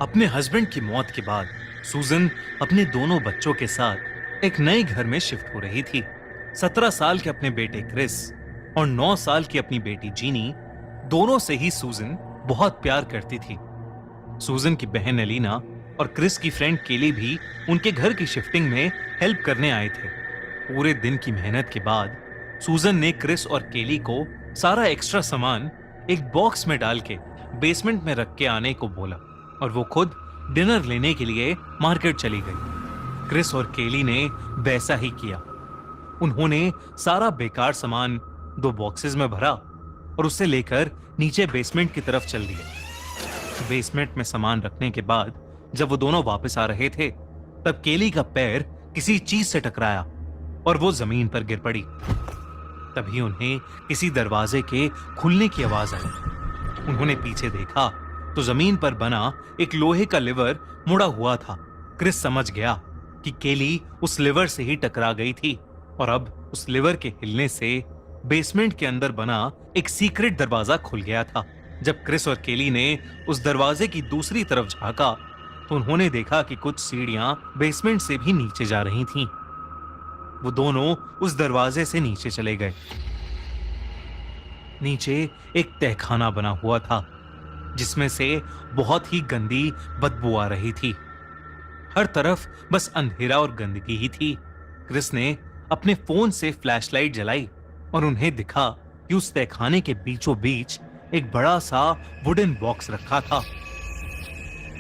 अपने हस्बैंड की मौत के बाद सूजन अपने दोनों बच्चों के साथ एक नए घर में शिफ्ट हो रही थी। 17 साल के अपने बेटे क्रिस और 9 साल की अपनी बेटी जीनी, दोनों से ही सूजन बहुत प्यार करती थी। सूजन की बहन एलिना और क्रिस की फ्रेंड केली भी उनके घर की शिफ्टिंग में हेल्प करने आए थे। पूरे दिन की मेहनत के बाद सूजन ने क्रिस और केली को सारा एक्स्ट्रा सामान एक बॉक्स में डाल के बेसमेंट में रख के आने को बोला और वो खुद डिनर लेने के लिए मार्केट चली गई। क्रिस और केली ने वैसा ही किया। उन्होंने सारा बेकार सामान 2 बॉक्सेस में भरा और उसे लेकर नीचे बेसमेंट की तरफ चल दिए। बेसमेंट में सामान रखने के बाद जब वो दोनों वापस आ रहे थे, तब केली का पैर किसी चीज से टकराया और वो जमीन पर गिर पड़ी। तभी उन्हें किसी दरवाजे के खुलने की आवाज आई। उन्होंने पीछे देखा तो जमीन पर बना एक लोहे का लिवर मुड़ा हुआ था। क्रिस समझ गया कि केली उस लिवर से ही टकरा गई थी और अब उस लिवर के हिलने से बेसमेंट के अंदर बना एक सीक्रेट दरवाजा खुल गया था। जब क्रिस और केली ने उस दरवाजे की दूसरी तरफ झांका तो उन्होंने देखा कि कुछ सीढ़ियां बेसमेंट से भी नीचे जा रही थीं। वो दोनों उस दरवाजे से नीचे चले गए। नीचे एक तहखाना बना हुआ था जिसमें से बहुत ही गंदी बदबू आ रही थी। हर तरफ बस अंधेरा और गंदगी ही थी। क्रिस ने अपने फोन से फ्लैशलाइट जलाई और उन्हें दिखा कि उस तहखाने के बीचों बीच एक बड़ा सा वुडन बॉक्स रखा था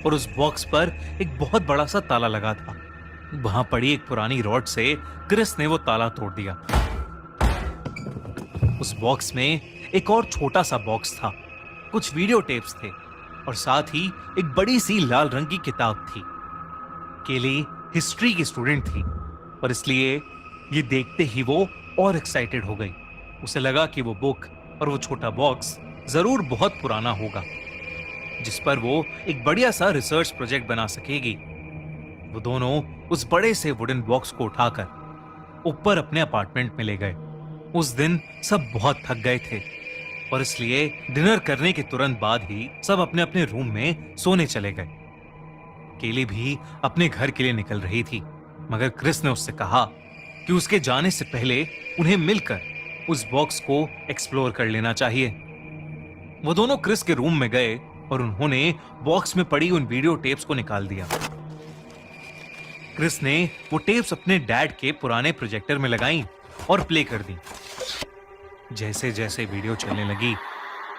और उस बॉक्स पर एक बहुत बड़ा सा ताला लगा था। वहां पड़ी एक पुरानी रॉड से क्रिस ने वो ताला तोड़ दिया। उस बॉक्स में एक और छोटा सा बॉक्स था, कुछ वीडियो टेप्स थे और साथ ही एक बड़ी सी लाल रंग की किताब थी। केली हिस्ट्री की स्टूडेंट थी और इसलिए ये देखते ही वो और एक्साइटेड हो गई। उसे लगा कि वो बुक और वो छोटा बॉक्स जरूर बहुत पुराना होगा जिस पर वो एक बढ़िया सा रिसर्च प्रोजेक्ट बना सकेगी। वो दोनों उस बड़े से वुडन बॉक्स को उठाकर ऊपर अपने अपार्टमेंट में ले गए। उस दिन सब बहुत थक गए थे और इसलिए डिनर करने के तुरंत बाद ही सब अपने अपने रूम में सोने चले गए। केली भी अपने घर के लिए निकल रही थी, मगर क्रिस ने उससे कहा कि उसके जाने से पहले उन्हें मिलकर उस बॉक्स को एक्सप्लोर कर लेना चाहिए। वो दोनों क्रिस के रूम में गए और उन्होंने बॉक्स में पड़ी उन वीडियो टेप्स को निकाल दिया। क्रिस ने वो टेप्स अपने डैड के पुराने प्रोजेक्टर में लगाई और प्ले कर दी। जैसे जैसे वीडियो चलने लगी,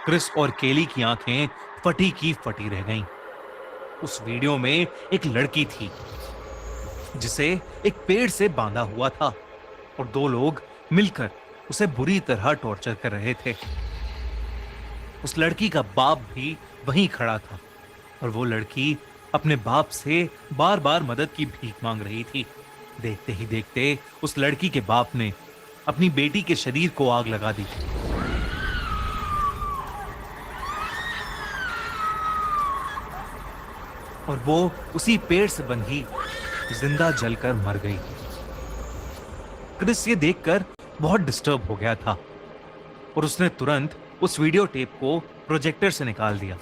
क्रिस और केली की आंखें फटी की फटी रह गईं। उस वीडियो में एक लड़की थी जिसे एक पेड़ से बांधा हुआ था और 2 लोग मिलकर उसे बुरी तरह टॉर्चर कर रहे थे। उस लड़की का बाप भी वहीं खड़ा था और वो लड़की अपने बाप से बार बार मदद की भीख मांग रही थी। देखते ही देखते उस लड़की के बाप ने अपनी बेटी के शरीर को आग लगा दी और वो उसी पेड़ से बंधी जिंदा जलकर मर गई। क्रिस ये देखकर बहुत डिस्टर्ब हो गया था और उसने तुरंत उस वीडियो टेप को प्रोजेक्टर से निकाल दिया।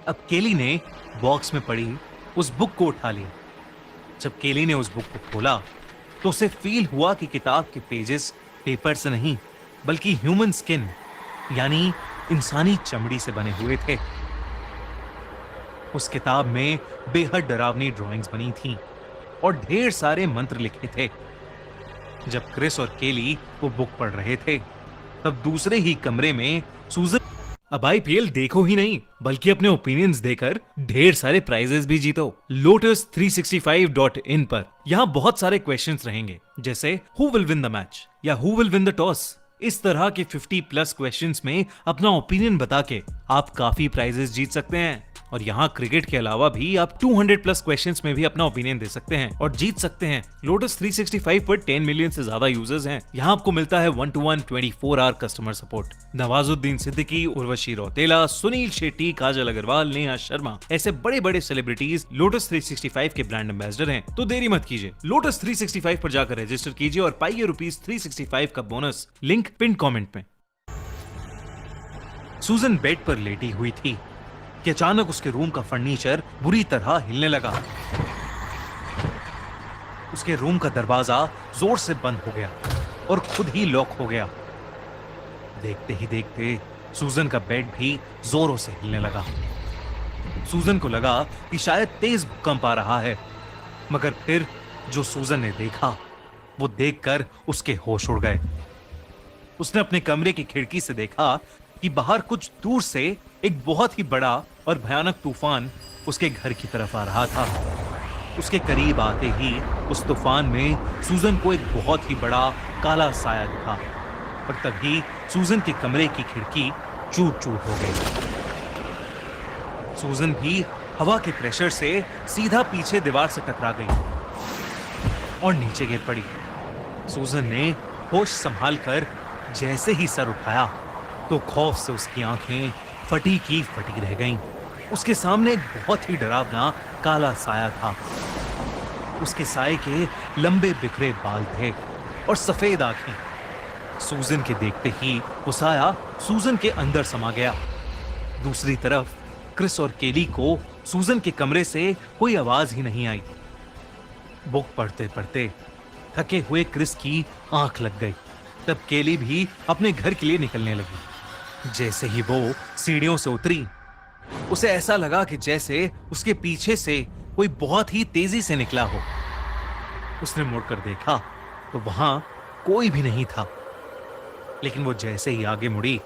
अब केली ने बॉक्स में पड़ी उस बुक को उठा लिया। जब केली ने उस बुक को खोला तो उसे फील हुआ कि किताब के पेजेस पेपर से नहीं बल्कि ह्यूमन स्किन यानी इंसानी चमड़ी से बने हुए थे। उस किताब में बेहद डरावनी ड्राइंग्स बनी थीं और ढेर सारे मंत्र लिखे थे। जब क्रिस और केली वो बुक पढ़ रहे थे तब दूसरे ही कमरे में सूजन, अब आईपीएल देखो ही नहीं बल्कि अपने ओपिनियंस देकर ढेर सारे प्राइजेस भी जीतो lotus365.in पर। यहाँ बहुत सारे क्वेश्चंस रहेंगे जैसे who will win the match या who will win the toss. इस तरह के 50+ क्वेश्चंस में अपना ओपिनियन बता के आप काफी प्राइजेस जीत सकते हैं। और यहाँ क्रिकेट के अलावा भी आप 200+ क्वेश्चंस में भी अपना ओपिनियन दे सकते हैं और जीत सकते हैं। लोटस 365 पर 10 मिलियन से ज्यादा यूजर्स हैं। यहाँ आपको मिलता है 1-to-1 24 hour customer support. Nawazuddin Siddiqui, Urvashi Rautela, Suniel Shetty, Kajal Aggarwal, Neha Sharma ऐसे बड़े बड़े सेलिब्रिटीज लोटस 365 के ब्रांड एम्बेसडर हैं। तो देरी मत कीजिए, लोटस 365 पर जाकर रजिस्टर कीजिए और पाइए ₹365 का बोनस। लिंक पिन कमेंट में। सूजन बेड पर लेटी हुई थी कि अचानक उसके रूम का फर्नीचर बुरी तरह हिलने लगा। उसके रूम का दरवाजा जोर से बंद हो गया और खुद ही लॉक हो गया। देखते ही देखते सूजन का बेड भी जोरों से हिलने लगा। सूजन को लगा कि शायद तेज भूकंप आ रहा है, मगर फिर जो सूजन ने देखा वो देखकर उसके होश उड़ गए। उसने अपने कमरे की खिड़की से देखा कि बाहर कुछ दूर से एक बहुत ही बड़ा और भयानक तूफान उसके घर की तरफ आ रहा था। उसके करीब आते ही उस तूफान में सूजन को एक बहुत ही बड़ा काला साया दिखा और तभी सूजन के कमरे की खिड़की चूर चूर हो गई। सूजन भी हवा के प्रेशर से सीधा पीछे दीवार से टकरा गई और नीचे गिर पड़ी। सूजन ने होश संभाल कर जैसे ही सर उठाया तो खौफ से उसकी आंखें फटी की फटी रह गईं। उसके सामने एक बहुत ही डरावना काला साया था। उसके साए के लंबे बिखरे बाल थे और सफेद आंखें। सूजन के देखते ही वो साया सूजन के अंदर समा गया। दूसरी तरफ क्रिस और केली को सूजन के कमरे से कोई आवाज ही नहीं आई। बुक पढ़ते पढ़ते थके हुए क्रिस की आंख लग गई। तब केली भी अपने घर के लिए निकलने लगी। जैसे ही वो सीढ़ियों से उतरी, उसे ऐसा लगा कि जैसे उसके पीछे से कोई बहुत ही तेजी से निकला हो। उसने मुड़कर देखा तो वहां कोई भी नहीं था, लेकिन वो जैसे ही आगे मुड़ी,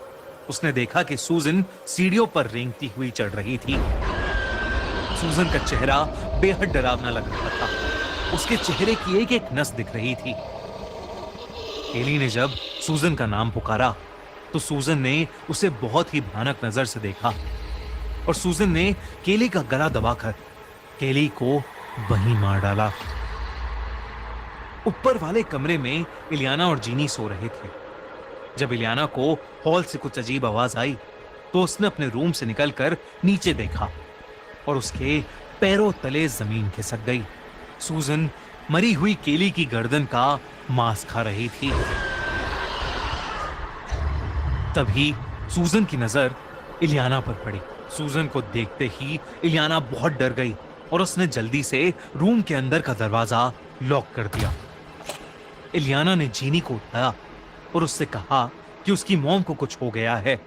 उसने देखा कि सूजन सीढ़ियों पर रेंगती हुई चढ़ रही थी। सूजन का चेहरा बेहद डरावना लग रहा था। उसके चेहरे की एक एक नस दिख रही थी। केली ने जब सूजन का नाम पुकारा तो सूजन ने उसे बहुत ही भयानक नजर से देखा और सूजन ने केली का गला दबाकर केली को वहीं मार डाला। ऊपर वाले कमरे में इलियाना और जीनी सो रहे थे। जब इलियाना को हॉल से कुछ अजीब आवाज आई तो उसने अपने रूम से निकलकर नीचे देखा और उसके पैरों तले जमीन खिसक गई। सूजन मरी हुई केली की गर्दन का मांस खा रही थी। तभी सूजन की नजर इलियाना पर पड़ी। सूजन को देखते ही इलियाना बहुत डर गई और उसने जल्दी से रूम के अंदर का दरवाजा लॉक कर दिया। इलियाना ने जीनी को उठाया और उससे कहा कि उसकी मॉम को कुछ हो गया है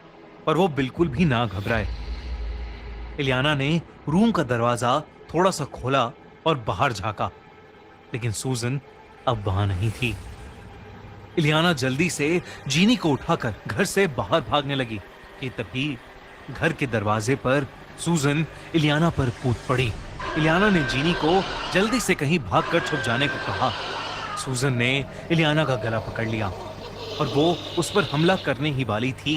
और वो बिल्कुल भी ना घबराए। इलियाना ने रूम का दरवाजा थोड़ा सा खोला और बाहर झांका, लेकिन सूजन अब वहां नहीं थी। इलियाना जल्दी से जीनी को उठाकर घर से बाहर भागने लगी कि तभी घर के दरवाजे पर सूजन इलियाना पर कूद पड़ी। इलियाना ने जीनी को जल्दी से कहीं भागकर छुप जाने को कहा। सूजन ने इलियाना का गला पकड़ लिया और वो उस पर हमला करने ही वाली थी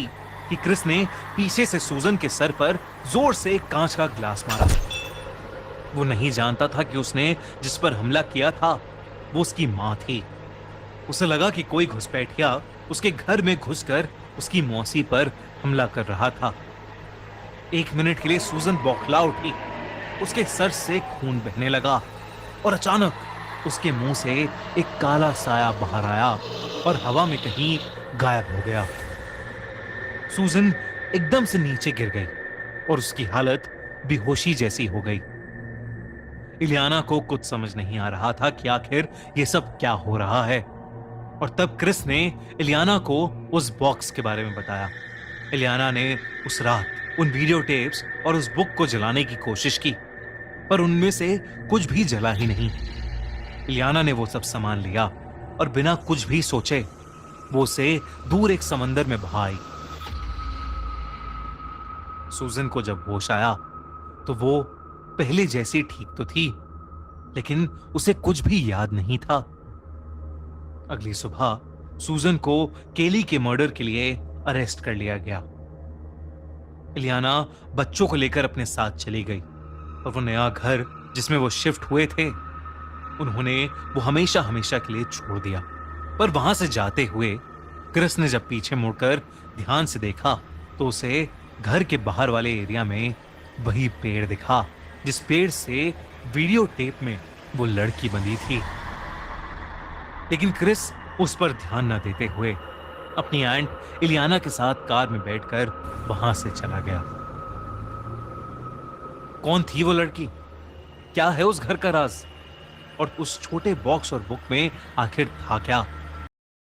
कि क्रिस ने पीछे से सूजन के सर पर जोर से एक कांच का ग्लास मारा। वो नहीं जानता था कि उसने जिस पर हमला किया था वो उसकी मां थी। उसे लगा कि कोई घुसपैठिया उसके घर में घुसकर उसकी मौसी पर हमला कर रहा था। एक मिनट के लिए सूजन बौखला उठी। उसके सर से खून बहने लगा और अचानक उसके मुंह से एक काला साया बाहर आया और हवा में कहीं गायब हो गया। सूजन एकदम से नीचे गिर गई और उसकी हालत बेहोशी जैसी हो गई। इलियाना को कुछ समझ नहीं आ रहा था कि आखिर ये सब क्या हो रहा है। और तब क्रिस ने इलियाना को उस बॉक्स के बारे में बताया। इलियाना ने उस रात उन वीडियो टेप्स और उस बुक को जलाने की कोशिश की, पर उनमें से कुछ भी जला ही नहीं। इलियाना ने वो सब सामान लिया और बिना कुछ भी सोचे वो उसे दूर एक समंदर में बहा आई। सूजन को जब होश आया तो वो पहले जैसी ठीक तो थी, लेकिन उसे कुछ भी याद नहीं था। अगली सुबह सूजन को केली के मर्डर के लिए अरेस्ट कर लिया गया। इलियाना बच्चों को लेकर अपने साथ चली गई और वो नया घर जिसमें वो शिफ्ट हुए थे उन्होंने वो हमेशा हमेशा के लिए छोड़ दिया। पर वहां से जाते हुए क्रिस ने जब पीछे मुड़कर ध्यान से देखा तो उसे घर के बाहर वाले एरिया में वही पेड़ दिखा जिस पेड़ से वीडियो टेप में वो लड़की बंधी थी। लेकिन क्रिस उस पर ध्यान न देते हुए अपनी आंट इलियाना के साथ कार में बैठकर वहां से चला गया। कौन थी वो लड़की? क्या है उस घर का राज? और उस छोटे बॉक्स और बुक में आखिर था क्या?